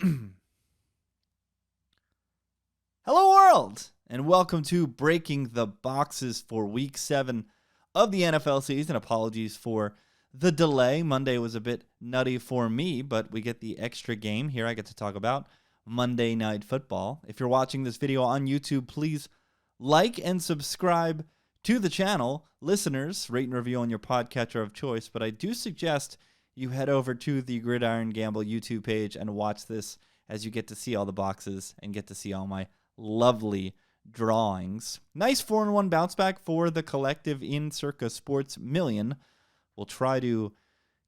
Hello, world, and welcome to Breaking the Boxes for Week 7 of the NFL season. Apologies for the delay. Monday was a bit nutty for me, but we get the extra game here. I get to talk about Monday Night Football. If you're watching this video on YouTube, please like and subscribe to the channel. Listeners, rate and review on your podcatcher of choice, but I do suggest you head over to the Gridiron Gamble YouTube page and watch this as you get to see all the boxes and get to see all my lovely drawings. Nice 4-1 bounce back for the collective in Circa Sports Million. We'll try to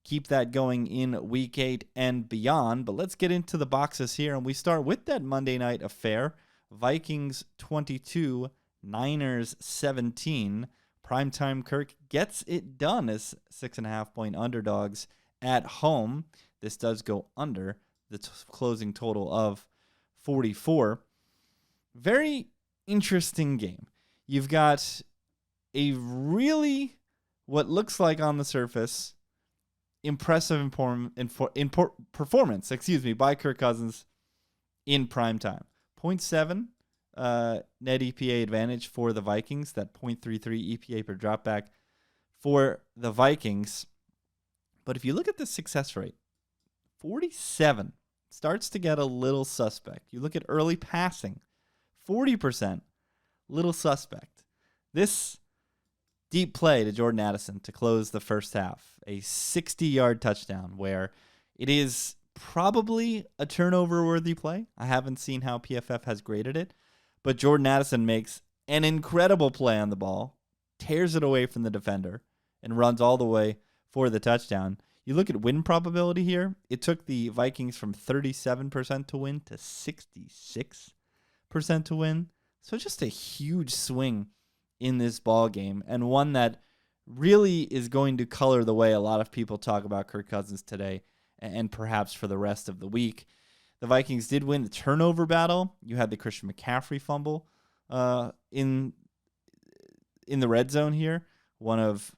keep that going in Week 8 and beyond, but let's get into the boxes here, and we start with that Monday night affair. Vikings 22, Niners 17. Primetime Kirk gets it done as 6.5-point underdogs at home. This does go under the closing total of 44. Very interesting game. You've got a really, what looks like on the surface, impressive performance, by Kirk Cousins in primetime. 0.7 net EPA advantage for the Vikings, that 0.33 EPA per dropback for the Vikings. But if you look at the success rate, 47 starts to get a little suspect. You look at early passing, 40%, little suspect. This deep play to Jordan Addison to close the first half, a 60-yard touchdown where it is probably a turnover-worthy play. I haven't seen how PFF has graded it, but Jordan Addison makes an incredible play on the ball, tears it away from the defender, and runs all the way for the touchdown. You look at win probability here, it took the Vikings from 37% to win to 66% to win. So just a huge swing in this ball game, and one that really is going to color the way a lot of people talk about Kirk Cousins today and perhaps for the rest of the week. The Vikings did win the turnover battle. You had the Christian McCaffrey fumble in the red zone here. One of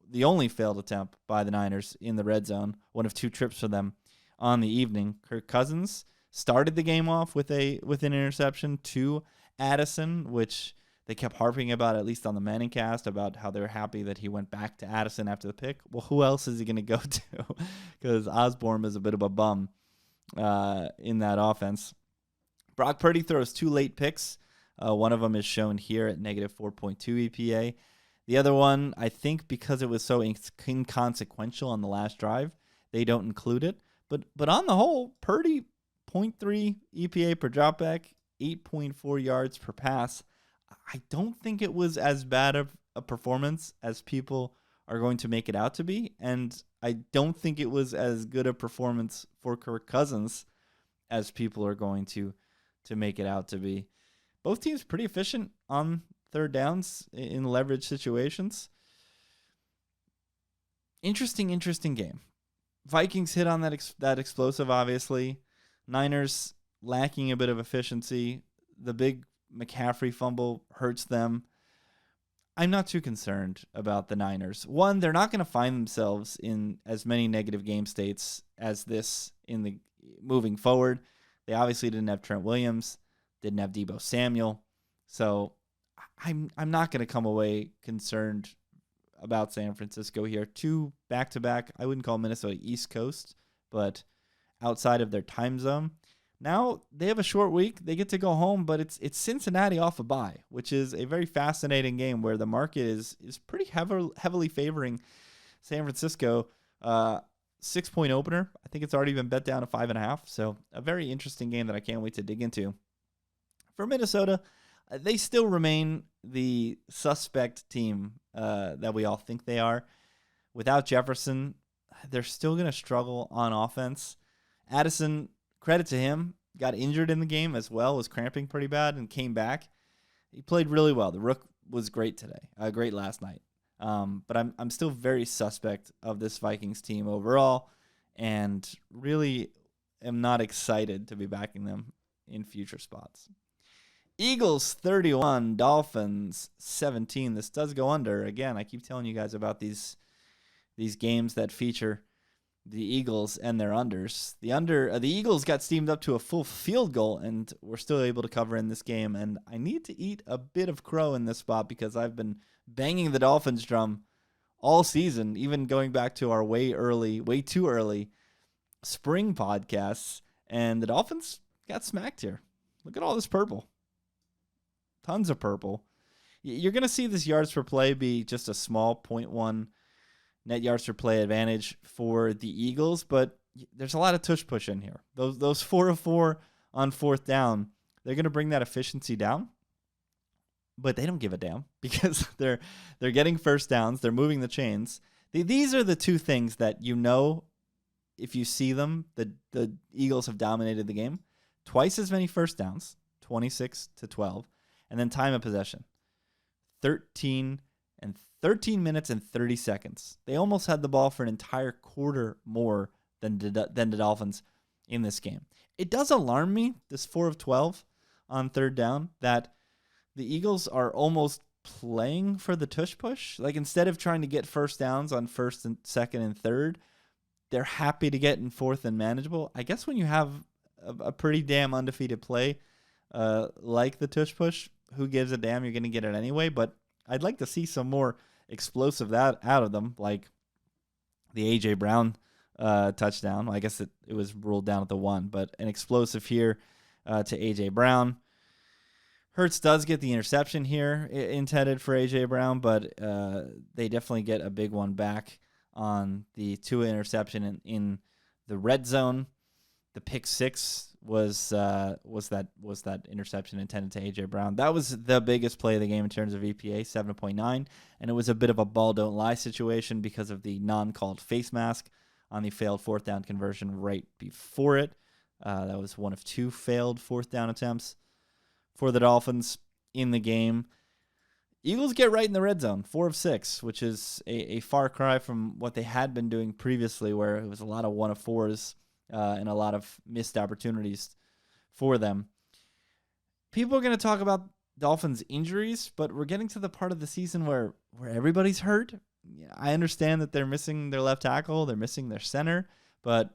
the only failed attempt by the Niners in the red zone. One of two trips for them on the evening. Kirk Cousins started the game off with an interception to Addison, which they kept harping about, at least on the Manning cast, about how they're happy that he went back to Addison after the pick. Well, who else is he going to go to? Because Osborne is a bit of a bum in that offense. Brock Purdy throws two late picks. One of them is shown here at negative 4.2 EPA. The other one, I think because it was so inconsequential on the last drive, they don't include it. But on the whole, Purdy, 0.3 EPA per dropback, 8.4 yards per pass. I don't think it was as bad of a performance as people are going to make it out to be. And I don't think it was as good a performance for Kirk Cousins as people are going to make it out to be. Both teams pretty efficient on third downs in leverage situations. Interesting game. Vikings hit on that explosive, obviously. Niners lacking a bit of efficiency. The big McCaffrey fumble hurts them. I'm not too concerned about the Niners. One, they're not going to find themselves in as many negative game states as this in the moving forward. They obviously didn't have Trent Williams, didn't have Deebo Samuel. So I'm not going to come away concerned about San Francisco here. Two back-to-back, I wouldn't call Minnesota East Coast, but outside of their time zone. Now they have a short week. They get to go home, but it's Cincinnati off a bye, which is a very fascinating game where the market is pretty heavily favoring San Francisco. 6-point opener. I think it's already been bet down to 5.5. So a very interesting game that I can't wait to dig into. For Minnesota, they still remain the suspect team that we all think they are. Without Jefferson, they're still going to struggle on offense. Addison, credit to him, got injured in the game as well, was cramping pretty bad and came back. He played really well. The Rook was great today, great last night. But I'm still very suspect of this Vikings team overall, and really am not excited to be backing them in future spots. Eagles 31, Dolphins 17. This does go under. Again, I keep telling you guys about these games that feature the Eagles and their unders. The Eagles got steamed up to a full field goal and were still able to cover in this game. And I need to eat a bit of crow in this spot because I've been banging the Dolphins drum all season, even going back to our way too early spring podcasts. And the Dolphins got smacked here. Look at all this purple. Tons of purple. You're going to see this yards per play be just a small 0.1 net yards per play advantage for the Eagles, but there's a lot of tush push in here. Those 4 of 4 on fourth down, they're going to bring that efficiency down, but they don't give a damn because they're getting first downs, they're moving the chains. These are the two things that if you see them, the Eagles have dominated the game. Twice as many first downs, 26-12, and then time of possession, 13 minutes and 30 seconds. They almost had the ball for an entire quarter more than the Dolphins in this game. It does alarm me, this 4 of 12 on third down, that the Eagles are almost playing for the tush push. Like, instead of trying to get first downs on first and second and third, they're happy to get in fourth and manageable. I guess when you have a pretty damn undefeated play like the tush push, who gives a damn? You're going to get it anyway. But I'd like to see some more explosive that out of them, like the A.J. Brown touchdown. Well, I guess it was ruled down at the 1, but an explosive here to A.J. Brown. Hurts does get the interception here intended for A.J. Brown, but they definitely get a big one back on the Tua interception in the red zone. The pick six was that interception intended to A.J. Brown. That was the biggest play of the game in terms of EPA, 7.9, and it was a bit of a ball don't lie situation because of the non-called face mask on the failed fourth down conversion right before it. That was one of 2 failed fourth down attempts for the Dolphins in the game. Eagles get right in the red zone, 4 of 6, which is a far cry from what they had been doing previously, where it was a lot of 1 of 4s and a lot of missed opportunities for them. People are going to talk about Dolphins injuries, but we're getting to the part of the season where everybody's hurt. I understand that they're missing their left tackle, they're missing their center, but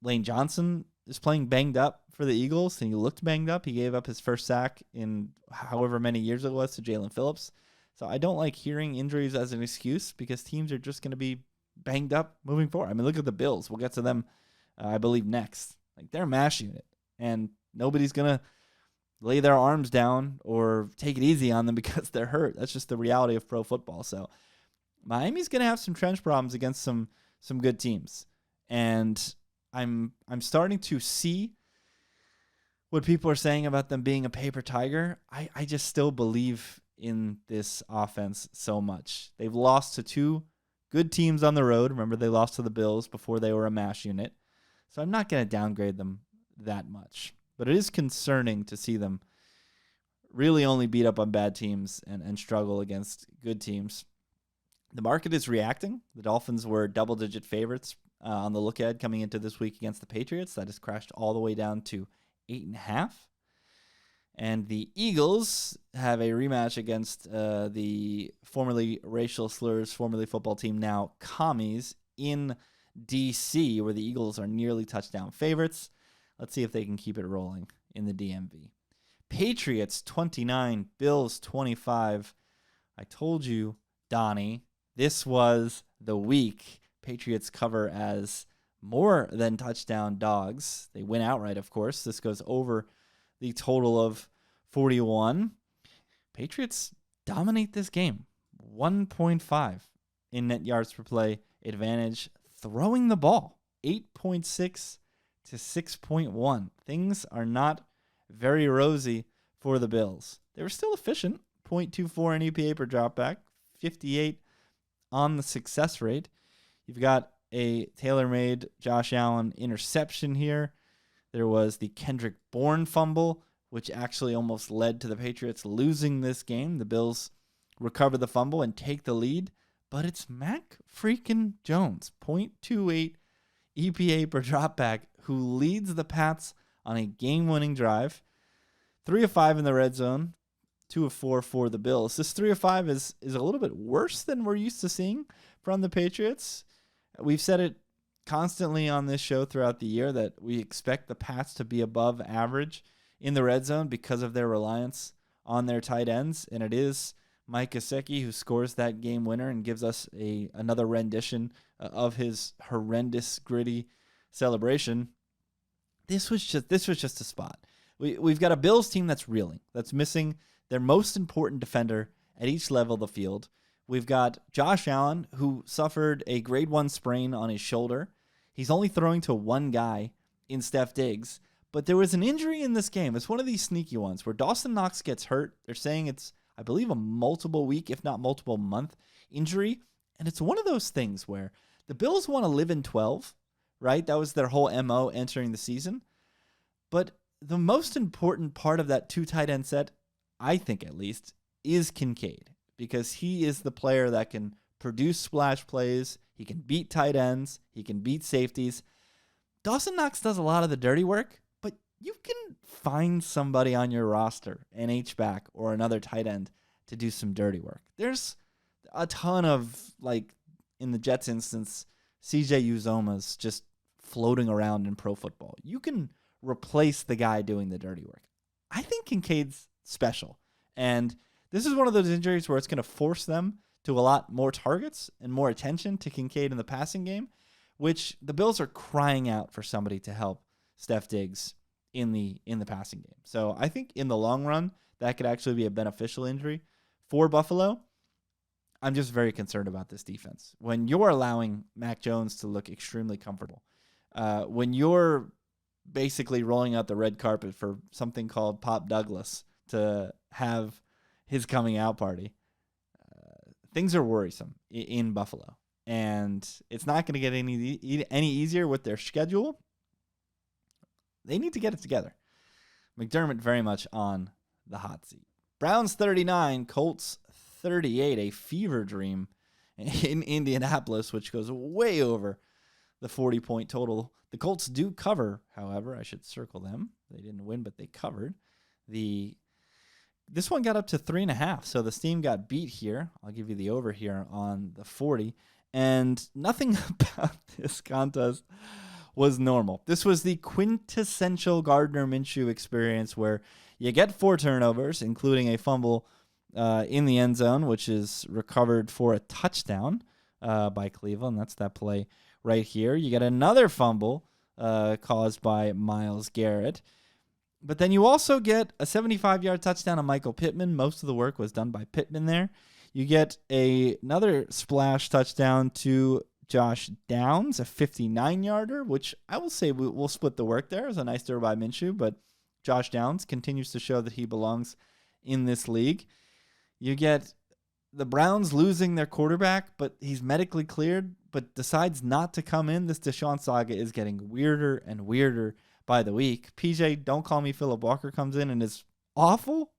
Lane Johnson is playing banged up for the Eagles, and he looked banged up. He gave up his first sack in however many years it was to Jalen Phillips. So I don't like hearing injuries as an excuse because teams are just going to be banged up moving forward. I mean, look at the Bills. We'll get to them, I believe, next. Like, they're a mash unit, and nobody's going to lay their arms down or take it easy on them because they're hurt. That's just the reality of pro football. So Miami's going to have some trench problems against some good teams. And I'm starting to see what people are saying about them being a paper tiger. I just still believe in this offense so much. They've lost to 2 good teams on the road. Remember, they lost to the Bills before they were a mash unit. So I'm not going to downgrade them that much. But it is concerning to see them really only beat up on bad teams and struggle against good teams. The market is reacting. The Dolphins were double-digit favorites on the look ahead coming into this week against the Patriots. That has crashed all the way down to 8.5. And the Eagles have a rematch against the formerly racial slurs, formerly football team, now Commies, in D.C., where the Eagles are nearly touchdown favorites. Let's see if they can keep it rolling in the DMV. Patriots 29, Bills 25. I told you, Donnie, this was the week. Patriots cover as more than touchdown dogs. They win outright, of course. This goes over the total of 41. Patriots dominate this game. 1.5 in net yards per play advantage. Throwing the ball, 8.6 to 6.1. Things are not very rosy for the Bills. They were still efficient. 0.24 in EPA per dropback. 58 on the success rate. You've got a tailor-made Josh Allen interception here. There was the Kendrick Bourne fumble, which actually almost led to the Patriots losing this game. The Bills recover the fumble and take the lead, but it's Mac freaking Jones, 0.28 EPA per dropback, who leads the Pats on a game-winning drive. 3 of 5 in the red zone, 2 of 4 for the Bills. This 3 of 5 is a little bit worse than we're used to seeing from the Patriots. We've said it constantly on this show throughout the year that we expect the Pats to be above average in the red zone because of their reliance on their tight ends, and it is Mike Gesicki who scores that game winner and gives us another rendition of his horrendous, gritty celebration. This was just a spot. We've got a Bills team that's reeling, that's missing their most important defender at each level of the field. We've got Josh Allen, who suffered a grade 1 sprain on his shoulder. He's only throwing to one guy in Steph Diggs. But there was an injury in this game. It's one of these sneaky ones where Dawson Knox gets hurt. They're saying it's, I believe, a multiple week, if not multiple month injury. And it's one of those things where the Bills want to live in 12, right? That was their whole MO entering the season. But the most important part of that two tight end set, I think at least, is Kincaid, because he is the player that can produce splash plays. He can beat tight ends. He can beat safeties. Dawson Knox does a lot of the dirty work, but you can find somebody on your roster, an H-back or another tight end, to do some dirty work. There's a ton of, like, in the Jets instance, CJ Uzoma's just floating around in pro football. You can replace the guy doing the dirty work. I think Kincaid's special. And this is one of those injuries where it's going to force them to allot more targets and more attention to Kincaid in the passing game, which the Bills are crying out for somebody to help Steph Diggs in the passing game. So I think in the long run, that could actually be a beneficial injury for Buffalo. I'm just very concerned about this defense. When you're allowing Mac Jones to look extremely comfortable, when you're basically rolling out the red carpet for something called Pop Douglas to have his coming out party, things are worrisome in Buffalo. And it's not going to get any easier with their schedule. They need to get it together. McDermott very much on the hot seat. Browns 39, Colts 38, a fever dream in Indianapolis, which goes way over the 40-point total. The Colts do cover, however. I should circle them. They didn't win, but they covered. This one got up to 3.5, so the Steam got beat here. I'll give you the over here on the 40. And nothing about this contest was normal. This was the quintessential Gardner Minshew experience where you get 4 turnovers, including a fumble in the end zone, which is recovered for a touchdown by Cleveland. That's that play right here. You get another fumble caused by Myles Garrett. But then you also get a 75-yard touchdown on Michael Pittman. Most of the work was done by Pittman there. You get another splash touchdown to Josh Downs, a 59-yarder, which I will say we'll split the work there. It was a nice throw by Minshew, but Josh Downs continues to show that he belongs in this league. You get the Browns losing their quarterback, but he's medically cleared, but decides not to come in. This Deshaun saga is getting weirder and weirder by the week. PJ, don't call me Philip Walker, comes in and is awful.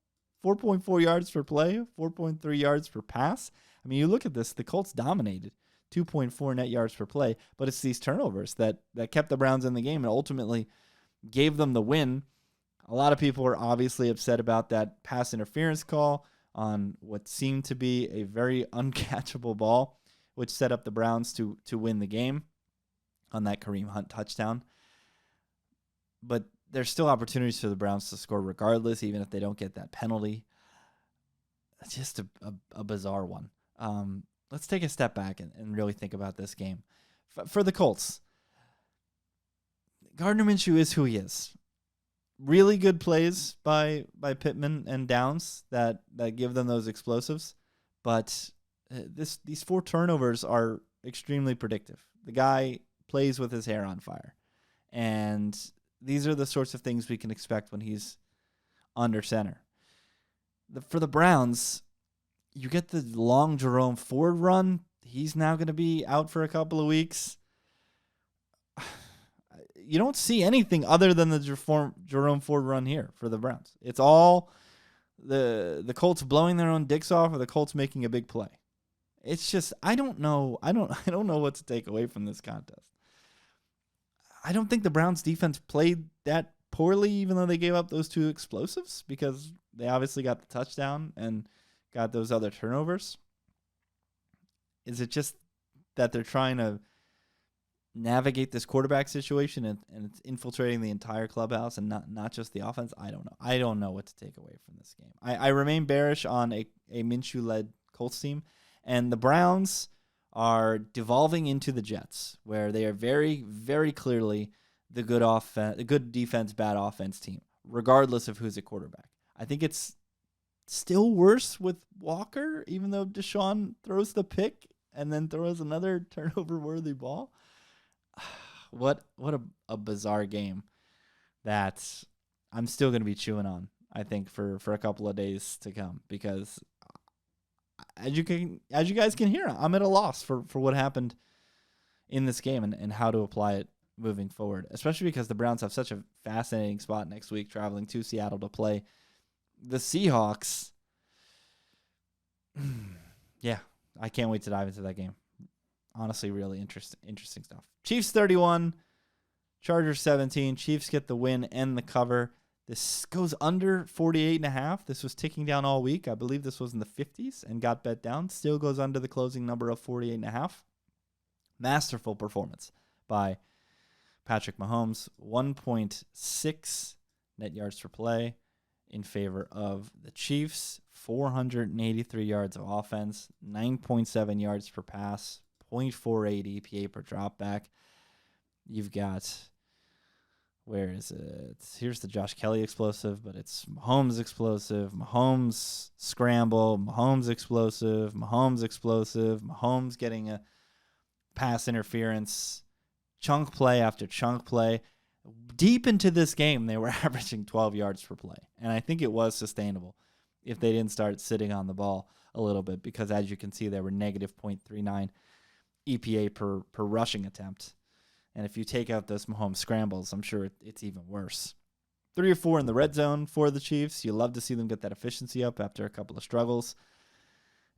4.4 yards per play, 4.3 yards per pass. I mean, you look at this, the Colts dominated 2.4 net yards per play, but it's these turnovers that kept the Browns in the game and ultimately gave them the win. A lot of people are obviously upset about that pass interference call on what seemed to be a very uncatchable ball, which set up the Browns to win the game on that Kareem Hunt touchdown. But there's still opportunities for the Browns to score regardless, even if they don't get that penalty. It's just a bizarre one. Let's take a step back and really think about this game. For the Colts, Gardner Minshew is who he is. Really good plays by Pittman and Downs that give them those explosives. But these 4 turnovers are extremely predictive. The guy plays with his hair on fire. And these are the sorts of things we can expect when he's under center. For the Browns, you get the long Jerome Ford run. He's now going to be out for a couple of weeks. You don't see anything other than the Jerome Ford run here for the Browns. It's all the Colts blowing their own dicks off or the Colts making a big play. It's just I don't know what to take away from this contest. I don't think the Browns defense played that poorly, even though they gave up those 2 explosives, because they obviously got the touchdown and got those other turnovers. Is it just that they're trying to navigate this quarterback situation and it's infiltrating the entire clubhouse and not just the offense. I don't know. I don't know what to take away from this game. I remain bearish on a Minshew-led Colts team, and the Browns are devolving into the Jets, where they are very, very clearly the good defense, bad offense team, regardless of who's at quarterback. I think it's still worse with Walker, even though Deshaun throws the pick and then throws another turnover-worthy ball. What a bizarre game that I'm still going to be chewing on, I think, for a couple of days to come, because as you guys can hear, I'm at a loss for what happened in this game and how to apply it moving forward, especially because the Browns have such a fascinating spot next week, traveling to Seattle to play the Seahawks. Yeah, I can't wait to dive into that game. Honestly, really interesting stuff. Chiefs 31, Chargers 17. Chiefs get the win and the cover. This goes under 48.5. This was ticking down all week. I believe this was in the 50s and got bet down. Still goes under the closing number of 48.5. Masterful performance by Patrick Mahomes. 1.6 net yards per play in favor of the Chiefs. 483 yards of offense. 9.7 yards per pass. 0.48 EPA per dropback. You've got, where is it? Here's the Josh Kelly explosive, but it's Mahomes explosive, Mahomes scramble, Mahomes explosive, Mahomes getting a pass interference, chunk play after chunk play. Deep into this game, they were averaging 12 yards per play, and I think it was sustainable if they didn't start sitting on the ball a little bit, because as you can see, they were negative 0.39 EPA per rushing attempt. And if you take out those Mahomes scrambles, I'm sure it's even worse. 3 or 4 in the red zone for the Chiefs. You love to see them get that efficiency up after a couple of struggles.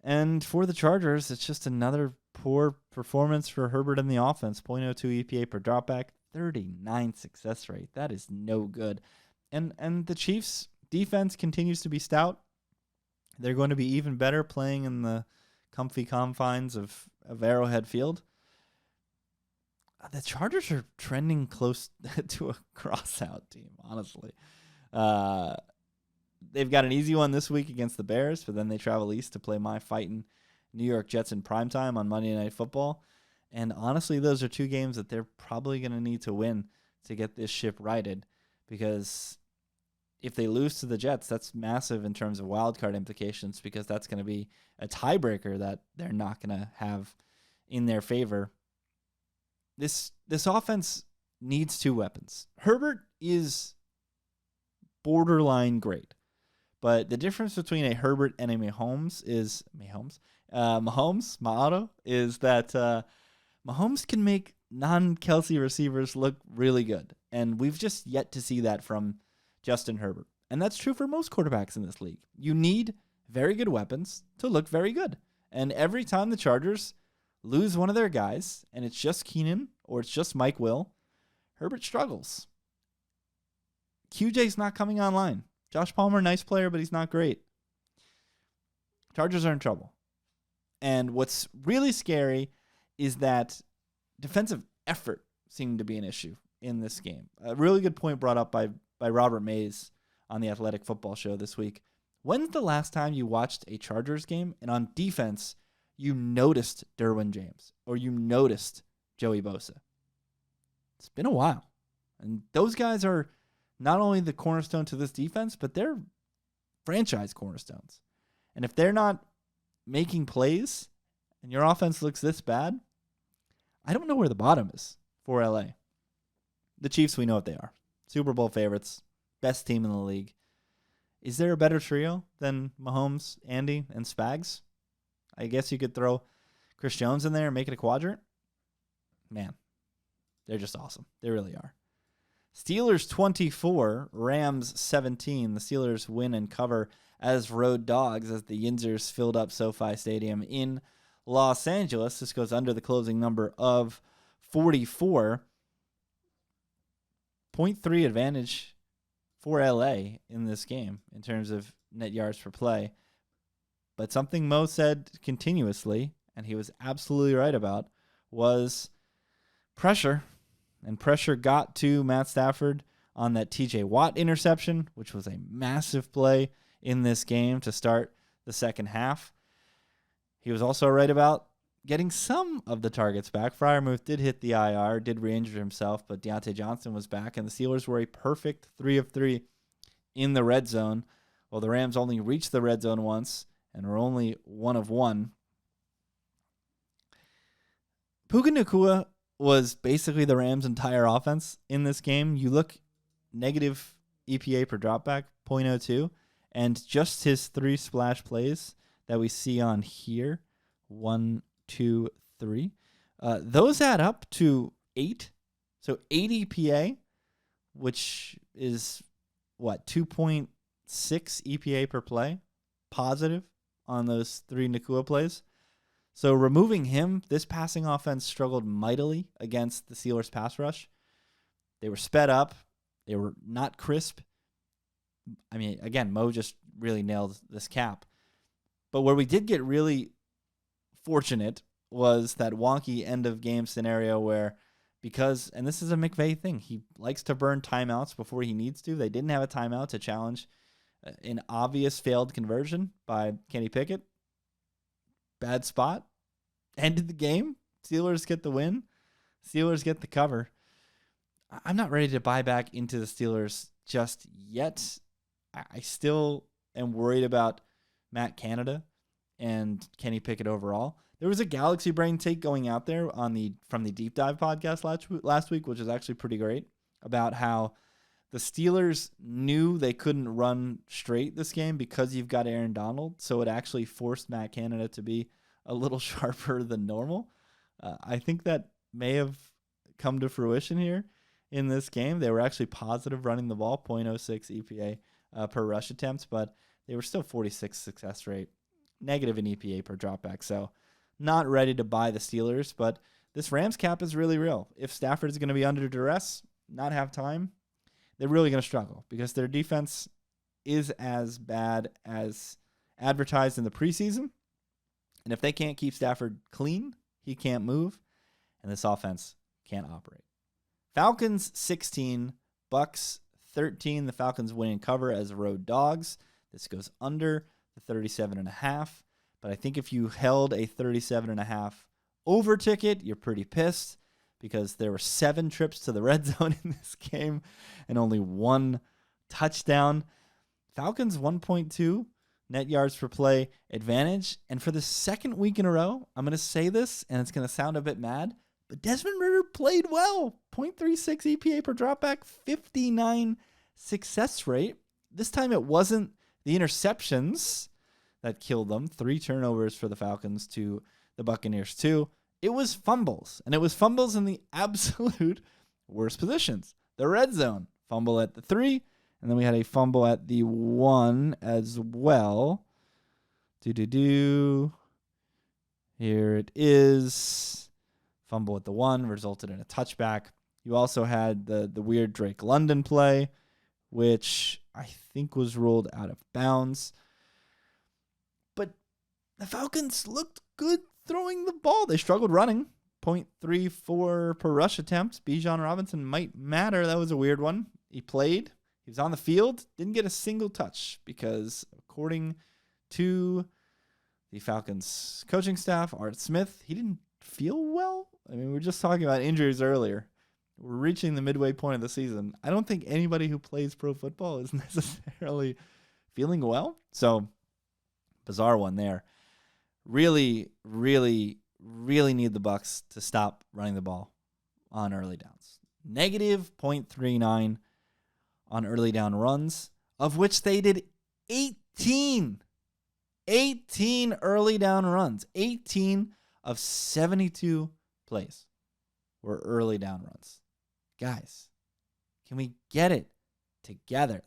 And for the Chargers, it's just another poor performance for Herbert in the offense. 0.02 EPA per dropback, 39 success rate. That is no good. And the Chiefs' defense continues to be stout. They're going to be even better playing in the comfy confines of Arrowhead Field. The Chargers are trending close to a crossout team, honestly. They've got an easy one this week against the Bears, but then they travel east to play my fighting New York Jets in primetime on Monday Night Football. And honestly, those are 2 games that they're probably going to need to win to get this ship righted, because if they lose to the Jets, that's massive in terms of wildcard implications, because that's going to be a tiebreaker that they're not going to have in their favor. This offense needs 2 weapons. Herbert is borderline great, but the difference between a Herbert and a Mahomes is that Mahomes can make non-Kelsey receivers look really good, and we've just yet to see that from Justin Herbert. And that's true for most quarterbacks in this league. You need very good weapons to look very good. And every time the Chargers lose one of their guys, and it's just Keenan or it's just Mike Will, Herbert struggles. QJ's not coming online. Josh Palmer, nice player, but he's not great. Chargers are in trouble. And what's really scary is that defensive effort seemed to be an issue in this game. A really good point brought up by Robert Mays on the Athletic Football Show this week. When's the last time you watched a Chargers game and on defense you noticed Derwin James or you noticed Joey Bosa? It's been a while. And those guys are not only the cornerstone to this defense, but they're franchise cornerstones. And if they're not making plays and your offense looks this bad, I don't know where the bottom is for LA. The Chiefs, we know what they are. Super Bowl favorites, best team in the league. Is there a better trio than Mahomes, Andy, and Spags? I guess you could throw Chris Jones in there and make it a quadrant. Man, they're just awesome. They really are. Steelers 24, Rams 17. The Steelers win and cover as road dogs as the Yinzers filled up SoFi Stadium in Los Angeles. This goes under the closing number of 44. 0.3 advantage for LA in this game in terms of net yards per play. But something Mo said continuously, and he was absolutely right about, was pressure. And pressure got to Matt Stafford on that TJ Watt interception, which was a massive play in this game to start the second half. He was also right about getting some of the targets back. Freiermuth did hit the IR, did re-injure himself, but Deontay Johnson was back, and the Steelers were a perfect 3 of 3 in the red zone. Well, the Rams only reached the red zone once and were only 1 of 1. Puka Nacua was basically the Rams' entire offense in this game. You look negative EPA per dropback, 0.02, and just his 3 splash plays that we see on here, 1, 2, 3, those add up to 8. So 8 EPA, which is, 2.6 EPA per play, positive on those 3 Nacua plays. So removing him, this passing offense struggled mightily against the Steelers' pass rush. They were sped up. They were not crisp. I mean, again, Mo just really nailed this cap. But where we did get really fortunate was that wonky end-of-game scenario where and this is a McVay thing, he likes to burn timeouts before he needs to. They didn't have a timeout to challenge an obvious failed conversion by Kenny Pickett. Bad spot. Ended the game. Steelers get the win. Steelers get the cover. I'm not ready to buy back into the Steelers just yet. I still am worried about Matt Canada and Kenny Pickett overall. There was a Galaxy Brain take going out there from the Deep Dive podcast last week, which is actually pretty great, about how the Steelers knew they couldn't run straight this game because you've got Aaron Donald, so it actually forced Matt Canada to be a little sharper than normal. I think that may have come to fruition here in this game. They were actually positive running the ball, 0.06 EPA per rush attempts, but they were still 46 success rate, negative in EPA per dropback. So not ready to buy the Steelers, but this Rams cap is really real. If Stafford is going to be under duress, not have time, they're really going to struggle because their defense is as bad as advertised in the preseason. And if they can't keep Stafford clean, he can't move, and this offense can't operate. Falcons 16, Bucks 13. The Falcons win and cover as road dogs. This goes under the 37.5. But I think if you held a 37.5 over ticket, you're pretty pissed because there were 7 trips to the red zone in this game and only 1 touchdown. Falcons 1.2 net yards per play advantage. And for the second week in a row, I'm going to say this, and it's going to sound a bit mad, but Desmond Ridder played well. 0.36 EPA per dropback, 59 success rate. This time it wasn't the interceptions that killed them. 3 turnovers for the Falcons to the Buccaneers 2. It was fumbles, and it was fumbles in the absolute worst positions. The red zone, fumble at the 3, and then we had a fumble at the 1 as well. Here it is. Fumble at the 1 resulted in a touchback. You also had the weird Drake London play, which I think was ruled out of bounds. But the Falcons looked good throwing the ball. They struggled running. 0.34 per rush attempts. Bijan Robinson might matter. That was a weird one. He played. He was on the field. Didn't get a single touch because, according to the Falcons coaching staff, Art Smith, he didn't feel well. I mean, we were just talking about injuries earlier. We're reaching the midway point of the season. I don't think anybody who plays pro football is necessarily feeling well. So, bizarre one there. Really, really, really need the Bucs to stop running the ball on early downs. Negative 0.39 on early down runs, of which they did 18. 18 early down runs. 18 of 72 plays were early down runs. Guys, can we get it together?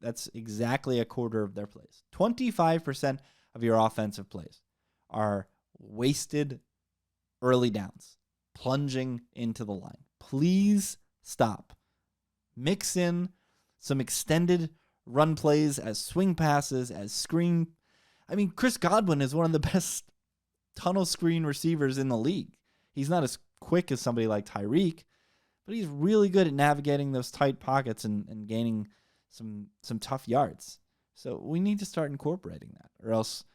That's exactly a quarter of their plays. 25% of your offensive plays are wasted early downs, plunging into the line. Please stop. Mix in some extended run plays as swing passes, as screen. I mean, Chris Godwin is one of the best tunnel screen receivers in the league. He's not as quick as somebody like Tyreek, but he's really good at navigating those tight pockets and gaining some tough yards. So we need to start incorporating that, or else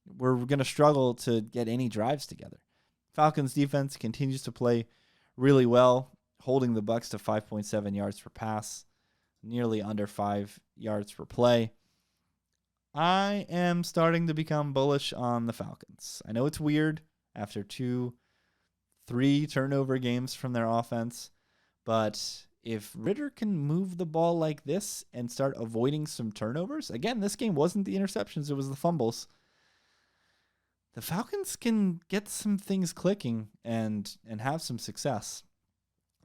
we're going to struggle to get any drives together. Falcons defense continues to play really well, holding the Bucs to 5.7 yards per pass, nearly under 5 yards per play. I am starting to become bullish on the Falcons. I know it's weird after 2-3 turnover games from their offense, but if Ritter can move the ball like this and start avoiding some turnovers, again, this game wasn't the interceptions, it was the fumbles. The Falcons can get some things clicking and have some success.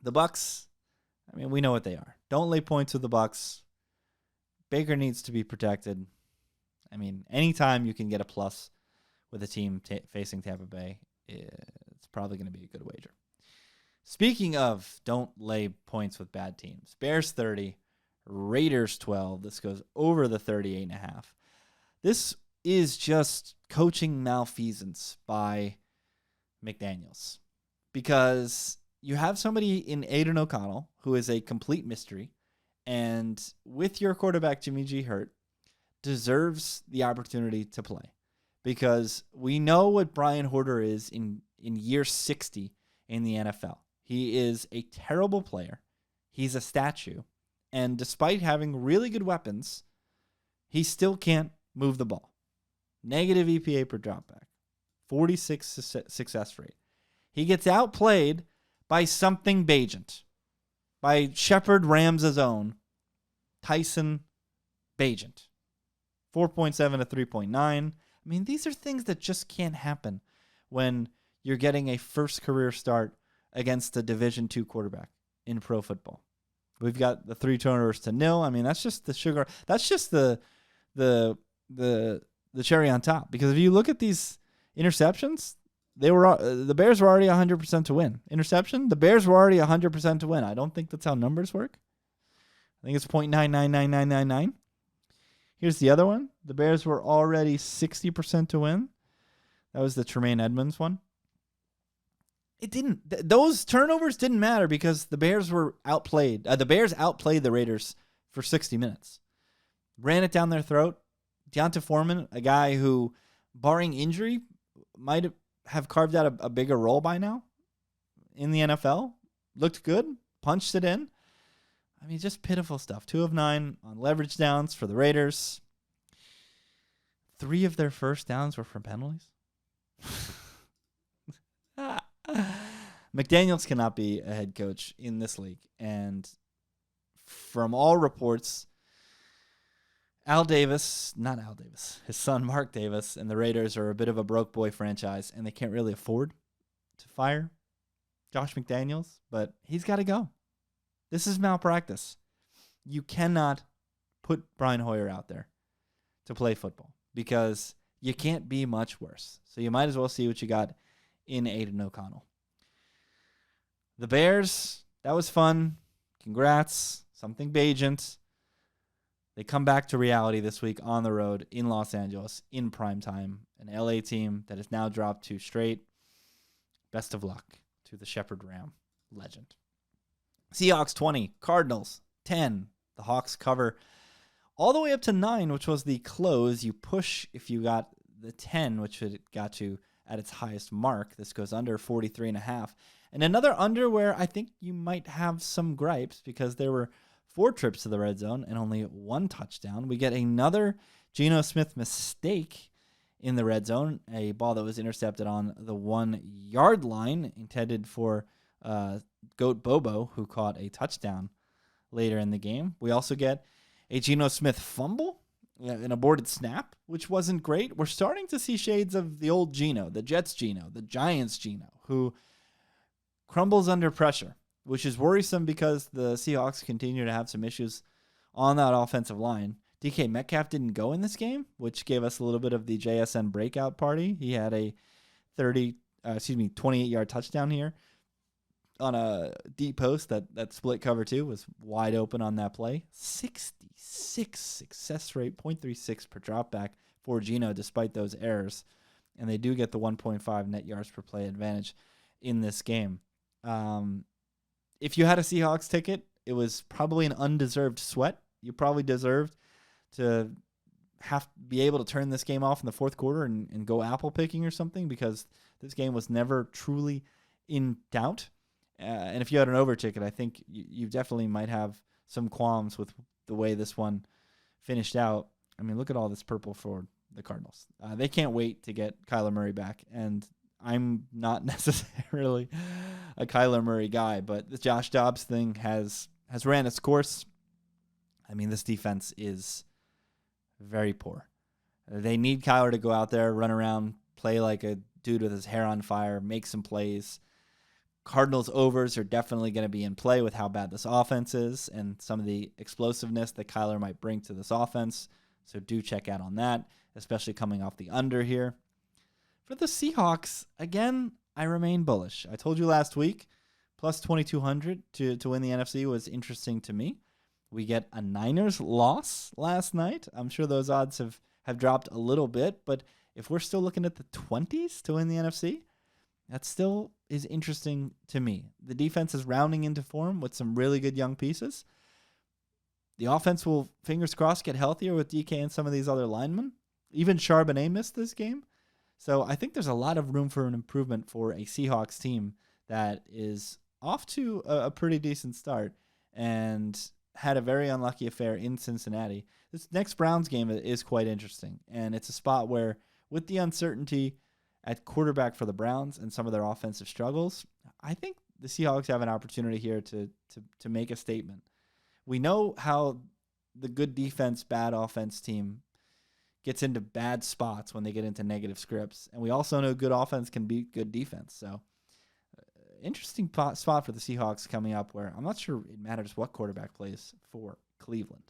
The Bucs, I mean, we know what they are. Don't lay points with the Bucs. Baker needs to be protected. I mean, anytime you can get a plus with a team facing Tampa Bay, it's probably going to be a good wager. Speaking of don't lay points with bad teams, Bears 30, Raiders 12. This goes over the 38.5. This is just coaching malfeasance by McDaniels, because you have somebody in Aiden O'Connell who is a complete mystery, and with your quarterback Jimmy G hurt, deserves the opportunity to play, because we know what Brian Hoyer is in year 60 in the NFL. He is a terrible player. He's a statue, and despite having really good weapons, he still can't move the ball. Negative EPA per dropback, 46 success rate. He gets outplayed by something Bagent, by Shepherd Rams' own Tyson Bagent. 4.7 to 3.9. I mean, these are things that just can't happen when you're getting a first career start against a Division II quarterback in pro football. We've got the 3 turnovers to 0. I mean, that's just the sugar. That's just the cherry on top. Because if you look at these interceptions, the Bears were already 100% to win. Interception, the Bears were already 100% to win. I don't think that's how numbers work. I think it's 0.999999. Here's the other one. The Bears were already 60% to win. That was the Tremaine Edmonds one. It didn't. Those turnovers didn't matter because the Bears were outplayed. The Bears outplayed the Raiders for 60 minutes. Ran it down their throat. Deonta Foreman, a guy who, barring injury, might have carved out a bigger role by now in the NFL. Looked good. Punched it in. I mean, just pitiful stuff. 2 of 9 on leverage downs for the Raiders. 3 of their first downs were from penalties. McDaniels cannot be a head coach in this league. And from all reports, his son Mark Davis and the Raiders are a bit of a broke boy franchise, and they can't really afford to fire Josh McDaniels, but he's got to go. This is malpractice. You cannot put Brian Hoyer out there to play football because you can't be much worse. So you might as well see what you got in Aiden O'Connell. The Bears, that was fun. Congrats. Something Bagent. They come back to reality this week on the road in Los Angeles in primetime. An LA team that has now dropped 2 straight. Best of luck to the Shepherd Ram legend. Seahawks 20, Cardinals 10. The Hawks cover all the way up to 9, which was the close. You push if you got the 10, which it got you at its highest mark. This goes under 43.5. And another under where I think you might have some gripes because there were 4 trips to the red zone and only 1 touchdown. We get another Geno Smith mistake in the red zone, a ball that was intercepted on the 1-yard line, intended for Goat Bobo, who caught a touchdown later in the game. We also get a Geno Smith fumble, an aborted snap, which wasn't great. We're starting to see shades of the old Geno, the Jets Geno, the Giants Geno, who crumbles under pressure, which is worrisome because the Seahawks continue to have some issues on that offensive line. DK Metcalf didn't go in this game, which gave us a little bit of the JSN breakout party. He had a 28-yard touchdown here on a deep post that split cover 2 was wide open on that play. 66 success rate, 0.36 per dropback for Geno despite those errors. And they do get the 1.5 net yards per play advantage in this game. If you had a Seahawks ticket, it was probably an undeserved sweat. You probably deserved to be able to turn this game off in the fourth quarter and go apple picking or something, because this game was never truly in doubt. And if you had an over ticket, I think you definitely might have some qualms with the way this one finished out. I mean, look at all this purple for the Cardinals. They can't wait to get Kyler Murray back, and I'm not necessarily a Kyler Murray guy, but the Josh Dobbs thing has ran its course. I mean, this defense is very poor. They need Kyler to go out there, run around, play like a dude with his hair on fire, make some plays. Cardinals overs are definitely going to be in play with how bad this offense is and some of the explosiveness that Kyler might bring to this offense. So do check out on that, especially coming off the under here. For the Seahawks, again, I remain bullish. I told you last week, plus 2,200 to win the NFC was interesting to me. We get a Niners loss last night. I'm sure those odds have dropped a little bit, but if we're still looking at the 20s to win the NFC, that still is interesting to me. The defense is rounding into form with some really good young pieces. The offense will, fingers crossed, get healthier with DK and some of these other linemen. Even Charbonnet missed this game. So I think there's a lot of room for an improvement for a Seahawks team that is off to a pretty decent start and had a very unlucky affair in Cincinnati. This next Browns game is quite interesting, and it's a spot where, with the uncertainty at quarterback for the Browns and some of their offensive struggles, I think the Seahawks have an opportunity here to make a statement. We know how the good defense, bad offense team gets into bad spots when they get into negative scripts, and we also know good offense can beat good defense. So interesting spot for the Seahawks coming up, where I'm not sure it matters what quarterback plays for Cleveland.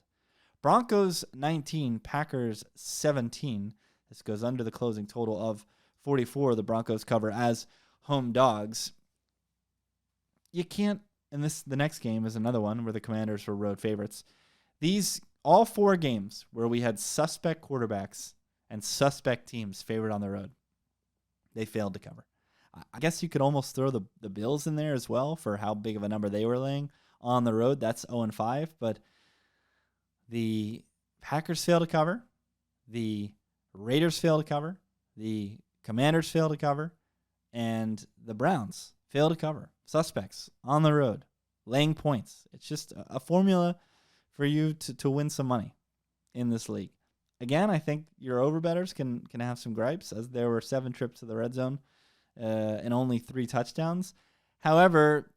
Broncos 19, Packers 17. This goes under the closing total of 44. The Broncos cover as home dogs. You can't, and the next game is another one where the Commanders were road favorites. All four games where we had suspect quarterbacks and suspect teams favored on the road, they failed to cover. I guess you could almost throw the Bills in there as well for how big of a number they were laying on the road. That's 0-5, but the Packers failed to cover. The Raiders failed to cover. The Commanders failed to cover. And the Browns failed to cover. Suspects on the road, laying points. It's just a formula for you to win some money in this league. Again, I think your overbettors can have some gripes, as there were 7 trips to the red zone and only 3 touchdowns. However,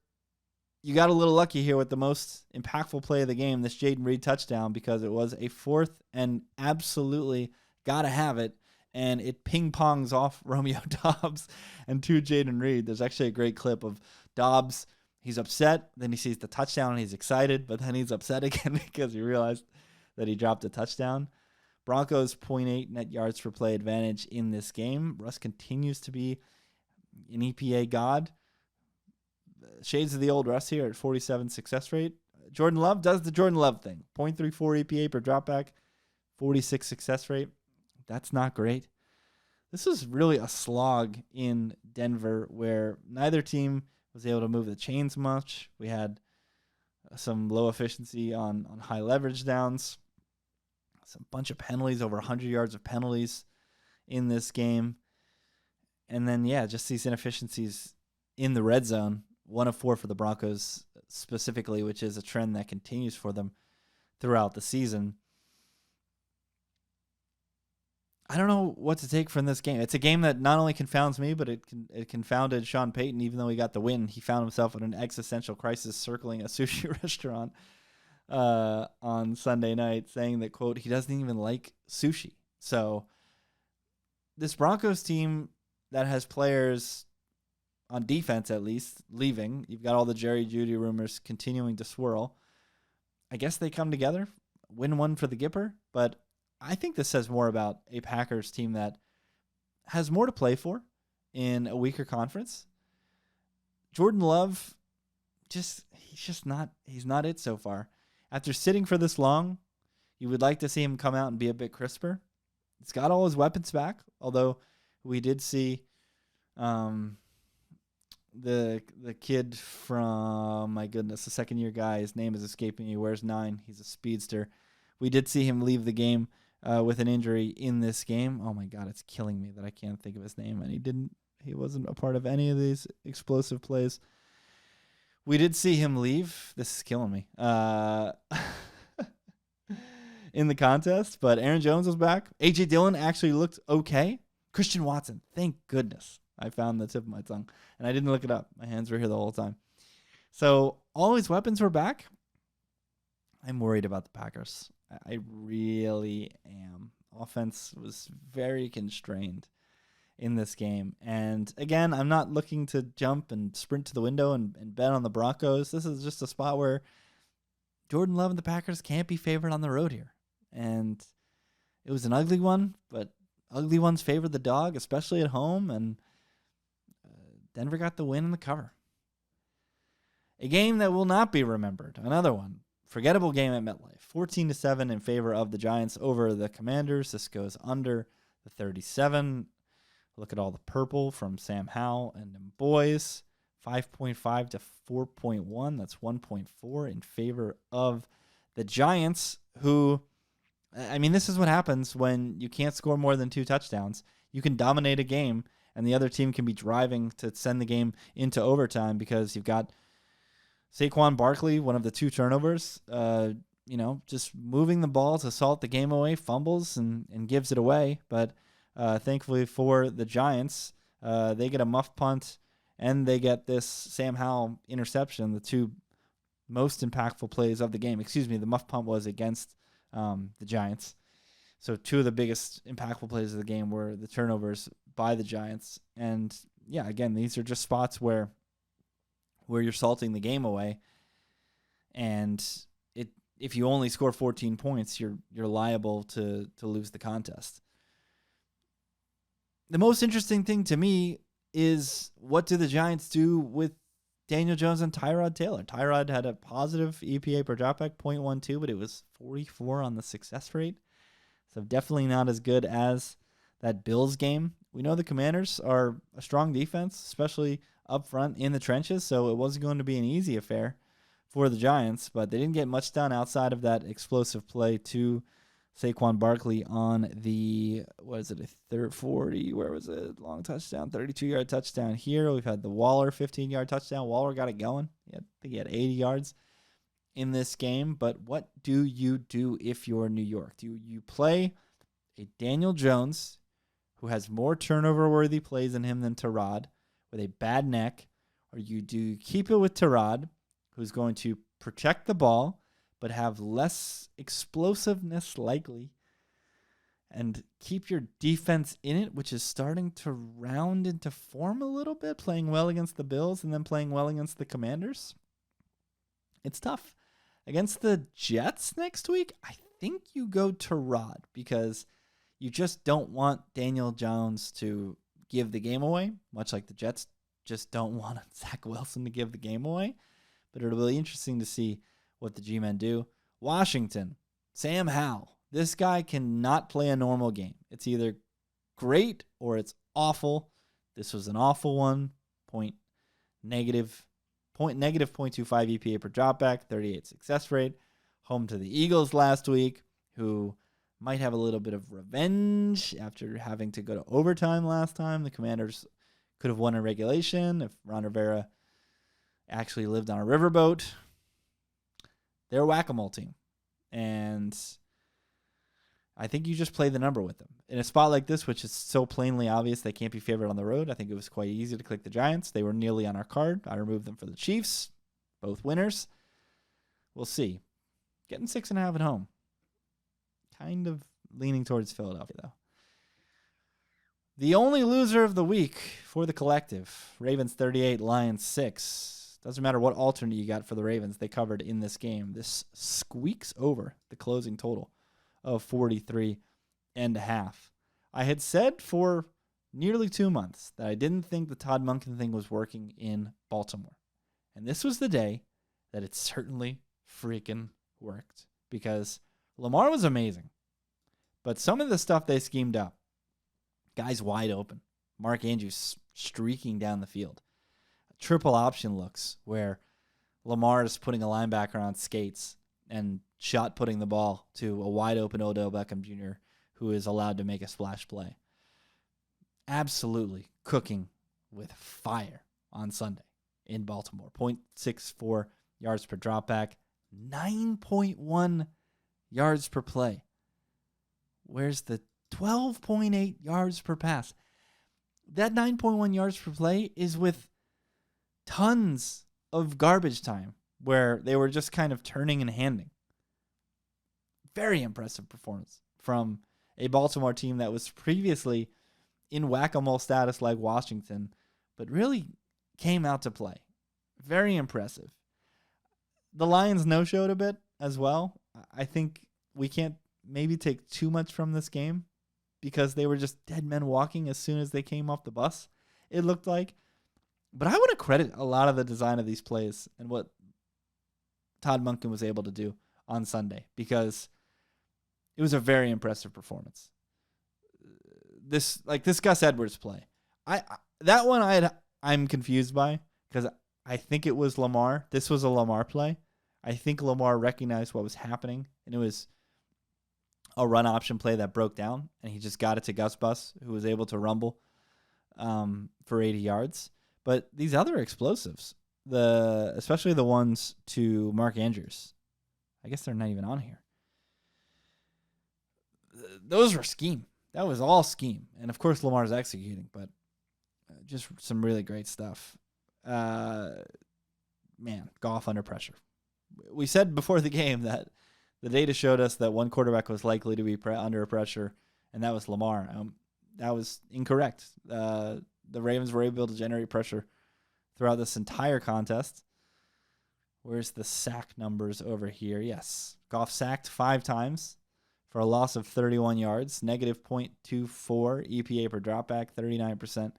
you got a little lucky here with the most impactful play of the game, this Jaden Reed touchdown, because it was a 4th and absolutely got to have it, and it ping-pongs off Romeo Doubs and to Jaden Reed. There's actually a great clip of Doubs. He's upset, then he sees the touchdown, and he's excited, but then he's upset again because he realized that he dropped a touchdown. Broncos 0.8 net yards per play advantage in this game. Russ continues to be an EPA god. Shades of the old Russ here at 47 success rate. Jordan Love does the Jordan Love thing. 0.34 EPA per dropback, 46 success rate. That's not great. This is really a slog in Denver where neither team was able to move the chains much. We had some low efficiency on high leverage downs. Some bunch of penalties, over 100 yards of penalties in this game. And then, just these inefficiencies in the red zone. 1 of 4 for the Broncos specifically, which is a trend that continues for them throughout the season. I don't know what to take from this game. It's a game that not only confounds me, but it confounded Sean Payton. Even though he got the win, he found himself in an existential crisis circling a sushi restaurant on Sunday night, saying that, quote, he doesn't even like sushi. So this Broncos team that has players on defense, at least, leaving. You've got all the Jerry Jeudy rumors continuing to swirl. I guess they come together, win one for the Gipper, but I think this says more about a Packers team that has more to play for in a weaker conference. Jordan Love, he's not it so far. After sitting for this long, you would like to see him come out and be a bit crisper. He's got all his weapons back, although we did see the kid from, my goodness, the second-year guy. His name is escaping me. He wears 9. He's a speedster. We did see him leave the game with an injury in this game. Oh, my God, it's killing me that I can't think of his name. And he wasn't a part of any of these explosive plays. We did see him leave. This is killing me. In the contest, but Aaron Jones was back. A.J. Dillon actually looked okay. Christian Watson, thank goodness. I found the tip of my tongue, and I didn't look it up. My hands were here the whole time. So all his weapons were back. I'm worried about the Packers. I really am. Offense was very constrained in this game. And again, I'm not looking to jump and sprint to the window and bet on the Broncos. This is just a spot where Jordan Love and the Packers can't be favored on the road here. And it was an ugly one, but ugly ones favor the dog, especially at home. And Denver got the win and the cover. A game that will not be remembered. Another one. Forgettable game at MetLife. 14-7 in favor of the Giants over the Commanders. This goes under the 37. Look at all the purple from Sam Howell and them boys. 5.5 to 4.1. That's 1.4 in favor of the Giants, who, I mean, this is what happens when you can't score more than 2 touchdowns. You can dominate a game, and the other team can be driving to send the game into overtime because you've got Saquon Barkley, one of the 2 turnovers, just moving the ball to salt the game away, fumbles and gives it away. But thankfully for the Giants, they get a muff punt and they get this Sam Howell interception, the 2 most impactful plays of the game. Excuse me, the muff punt was against the Giants. So 2 of the biggest impactful plays of the game were the turnovers by the Giants. And yeah, again, these are just spots where you're salting the game away. And if you only score 14 points, you're liable to lose the contest. The most interesting thing to me is, what do the Giants do with Daniel Jones and Tyrod Taylor? Tyrod had a positive EPA per dropback, 0.12, but it was 44 on the success rate. So definitely not as good as that Bills game. We know the Commanders are a strong defense, especially up front in the trenches, so it wasn't going to be an easy affair for the Giants, but they didn't get much done outside of that explosive play to Saquon Barkley on the, third 40, where was it? Long touchdown, 32-yard touchdown here. We've had the Waller 15-yard touchdown. Waller got it going. I think he had 80 yards in this game, but what do you do if you're New York? Do you play a Daniel Jones who has more turnover-worthy plays in him than Tyrod with a bad neck, or do you keep it with Tyrod, who's going to protect the ball but have less explosiveness likely, and keep your defense in it, which is starting to round into form a little bit, playing well against the Bills and then playing well against the Commanders? It's tough. Against the Jets next week, I think you go Tyrod, because you just don't want Daniel Jones to give the game away, much like the Jets just don't want Zach Wilson to give the game away. But it'll be interesting to see what the G-men do. Washington, Sam Howell. This guy cannot play a normal game. It's either great or it's awful. This was an awful one. Negative 0.25 EPA per dropback, 38 success rate. Home to the Eagles last week, who might have a little bit of revenge after having to go to overtime last time. The Commanders could have won in regulation if Ron Rivera actually lived on a riverboat. They're a whack-a-mole team. And I think you just play the number with them. In a spot like this, which is so plainly obvious they can't be favored on the road, I think it was quite easy to click the Giants. They were nearly on our card. I removed them for the Chiefs. Both winners. We'll see. Getting 6.5 at home. Kind of leaning towards Philadelphia, though. The only loser of the week for the collective. Ravens 38, Lions 6. Doesn't matter what alternate you got for the Ravens. They covered in this game. This squeaks over the closing total of 43.5. I had said for nearly 2 months that I didn't think the Todd Monken thing was working in Baltimore. And this was the day that it certainly freaking worked. Because Lamar was amazing. But some of the stuff they schemed up, guys wide open. Mark Andrews streaking down the field. triple option looks where Lamar is putting a linebacker on skates and shot putting the ball to a wide open Odell Beckham Jr. who is allowed to make a splash play. Absolutely cooking with fire on Sunday in Baltimore. 0.64 yards per dropback, 9.1 yards per play. Where's the 12.8 yards per pass? That 9.1 yards per play is with tons of garbage time where they were just kind of turning and handing. Very impressive performance from a Baltimore team that was previously in whack-a-mole status like Washington, but really came out to play. Very impressive. The Lions no-showed a bit as well. I think we can't maybe take too much from this game because they were just dead men walking as soon as they came off the bus, it looked like. But I want to credit a lot of the design of these plays and what Todd Monken was able to do on Sunday because it was a very impressive performance. This Gus Edwards play, I'm confused by because I think it was Lamar. This was a Lamar play. I think Lamar recognized what was happening, and it was a run option play that broke down, and he just got it to Gus Bus, who was able to rumble for 80 yards. But these other explosives, especially the ones to Mark Andrews, I guess they're not even on here. Those were scheme. That was all scheme. And, of course, Lamar's executing, but just some really great stuff. Man, Goff under pressure. We said before the game that the data showed us that one quarterback was likely to be under pressure, and that was Lamar. That was incorrect. The Ravens were able to generate pressure throughout this entire contest. Where's the sack numbers over here? Yes. Goff sacked 5 times for a loss of 31 yards, negative 0.24 EPA per dropback, 39%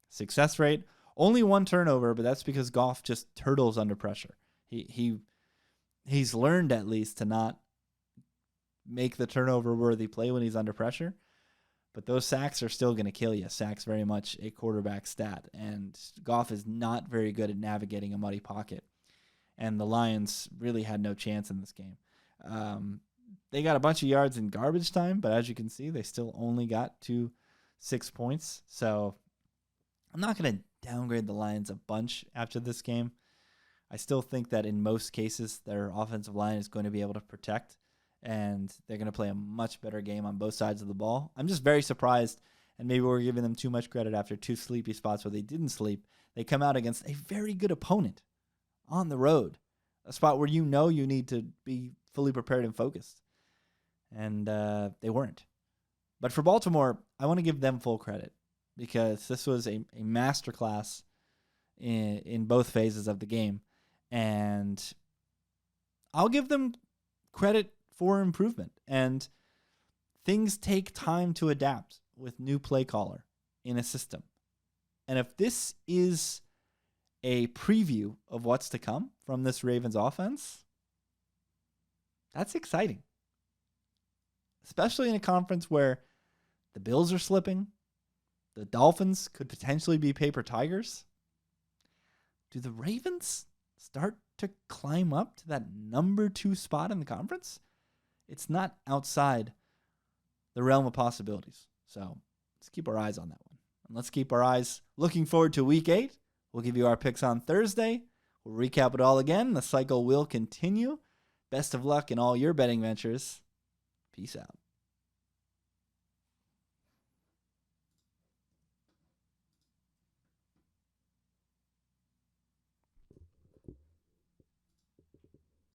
success rate. Only 1 turnover, but that's because Goff just turtles under pressure. He's learned at least to not make the turnover-worthy play when he's under pressure. But those sacks are still going to kill you. Sacks very much a quarterback stat. And Goff is not very good at navigating a muddy pocket. And the Lions really had no chance in this game. They got a bunch of yards in garbage time, but as you can see, they still only got to 6 points. So I'm not going to downgrade the Lions a bunch after this game. I still think that in most cases, their offensive line is going to be able to protect, and they're going to play a much better game on both sides of the ball. I'm just very surprised, and maybe we're giving them too much credit after 2 sleepy spots where they didn't sleep. They come out against a very good opponent on the road, a spot where you need to be fully prepared and focused. And they weren't. But for Baltimore, I want to give them full credit because this was a masterclass in both phases of the game. And I'll give them credit for improvement. And things take time to adapt with new play caller in a system. And if this is a preview of what's to come from this Ravens offense, that's exciting. Especially in a conference where the Bills are slipping, the Dolphins could potentially be paper tigers. Do the Ravens start to climb up to that number 2 spot in the conference? It's not outside the realm of possibilities. So let's keep our eyes on that one. And let's keep our eyes looking forward to Week 8. We'll give you our picks on Thursday. We'll recap it all again. The cycle will continue. Best of luck in all your betting ventures. Peace out.